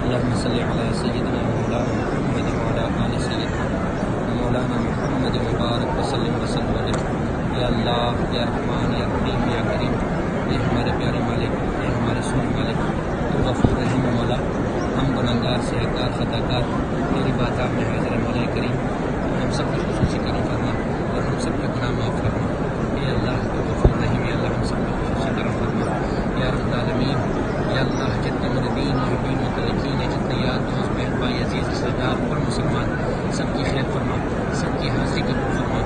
اللهم صل على سيدنا مولانا محمد وعلى آل سيدنا مولانا محمد مبارک وسلم علیہ. یا اللہ، یا رحمان، یا رحیم، یا کریم، اے ہمارے پیارے مالک، اے ہمارے سونے مالک، تو غفور رحیم مولا، ہم گنہگار سہکار خطا کار تیری بارگاہ میں حاضر مولا کریم، ہم سب کی خصوصی کرم فرما اور ہم سب کے گناہ معاف فرما. اے اللہ تو غفور رحیم، یا اللہ ہم سب کی خصوصی کرم فرما. یا رب العالمین، یا اللہ جتنے مردین محبین متعلقین ہیں، جتنے یار دوست بہن بھائی عزیز رشتہ دار اور مسلمان، سب کی خیر فرما، سب کی حاضری قبول فرما.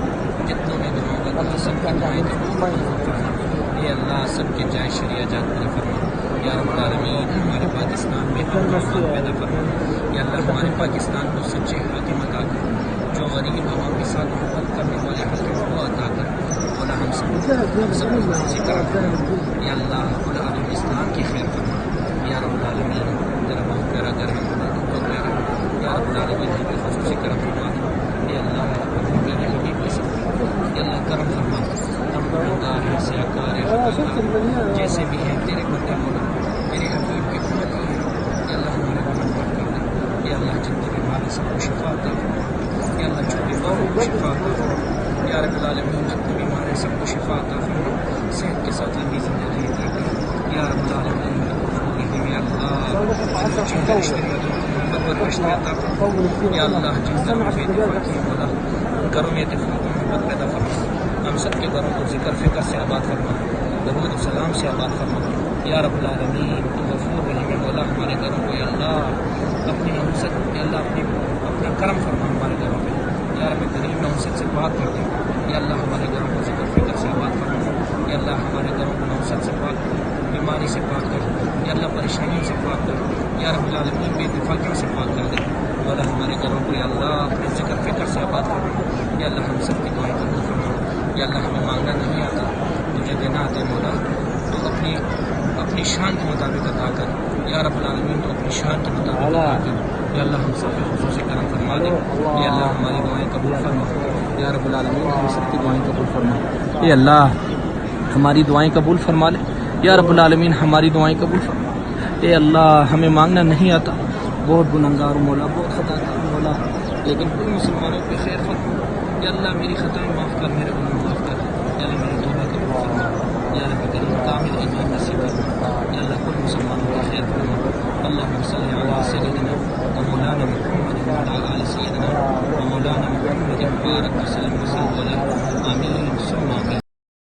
جتنوں نے دعاؤں کا کہا سب کی دعائیں قبول فرما. اے اللہ سب کے جائے شریعہ جات پورا فرما. یا رب العالمین، ہمارے پاکستان میں امن و امان پیدا فرما. یا اللہ ہمارے پاکستان کو سچے حاکم عطا کر، جو غریب عوام کے ساتھ محبت کرنے والے حاکم کو عطا کر. مولا ہم سب خصوصی کرم فرما. یا اللہ رب العالمین اسلام کی خیر فرما. یا رب العالمین تیرا بہت پیارا گھر ہے، بہت پیارا. یا رب العالمین ہم پہ خصوصی کرم فرما. یا اللہ پیارے حبیب کے سب یا اللہ کرم فرما. ہم گنہگار ہیں، سیاکار ہیں، خطاکار جیسے بھی ہیں تیرے بندے مولا، میرے حبیب کی امتی ہیں. یا اللہ ہمارے گناہ معاف کر دے. یا اللہ جتنے بیمار ہیں سب کو شفا عطا فرما. یا اللہ جو بیمار ہیں کو شفا عطا فرما. یا رب العالمین جتنے بیمار ہیں سب کو شفا عطا فرما، صحت کے ساتھ لمبی زندگی عطا کر. یا رب العالمین یا اللہ جن رشتے میں محبت پر رشتے عطا فرما. یا اللہ جن گھروں میں اتفاق کی مولا، گھروں میں اتفاق و محبت پیدا فرما. ہم سب کے گھروں کو ذکر فکر سے آباد فرما، درود و سلام سے آباد فرما. یا رب العالمین تو غفور رحیم مولا، ہمارے گھروں کو یا اللہ اپنی نحوست یا اللہ اپنا کرم فرما ہمارے گھروں پہ. یا رب کریم نحوست سے پاک کر دے. یا اللہ ہمارے گھروں کو ذکر فکر سے آباد فرما. یا اللہ ہمارے گھروں کو نحوست سے پاک کر، بیماری سے پاک کر. یا اللہ پریشانیوں سے پاک کر. یا رب العالمین بے اتفاقیوں سے پاک کر دے. مولا ہمارے گھروں کو یا اللہ اپنے ذکر فکر سے آباد فرما. یا اللہ ہم سب کی دعائیں قبول فرما. یا اللہ ہمیں مانگنا نہیں آتا، تجھے دینا آتا ہے مولا، تو اپنی شان کے مطابق عطا کر. یا رب العالمین تو اپنی شان کے مطابق عطا کر. یا اللہ ہم سب کے خصوصی کرم فرما دے. یا اللہ ہماری دعائیں قبول فرما. یا رب العالمین ہم سب کی دعائیں قبول فرما. اے اللہ ہماری دعائیں قبول فرما لے. یا رب العالمین ہماری دعائیں قبول فرما. اے اللہ ہمیں مانگنا نہیں آتا، بہت گنہگار مولا، بہت خطا کار مولا، لیکن کل مسلمانوں پہ خیر فرما. یا اللہ میری خطائیں معاف کر، میرے گناہ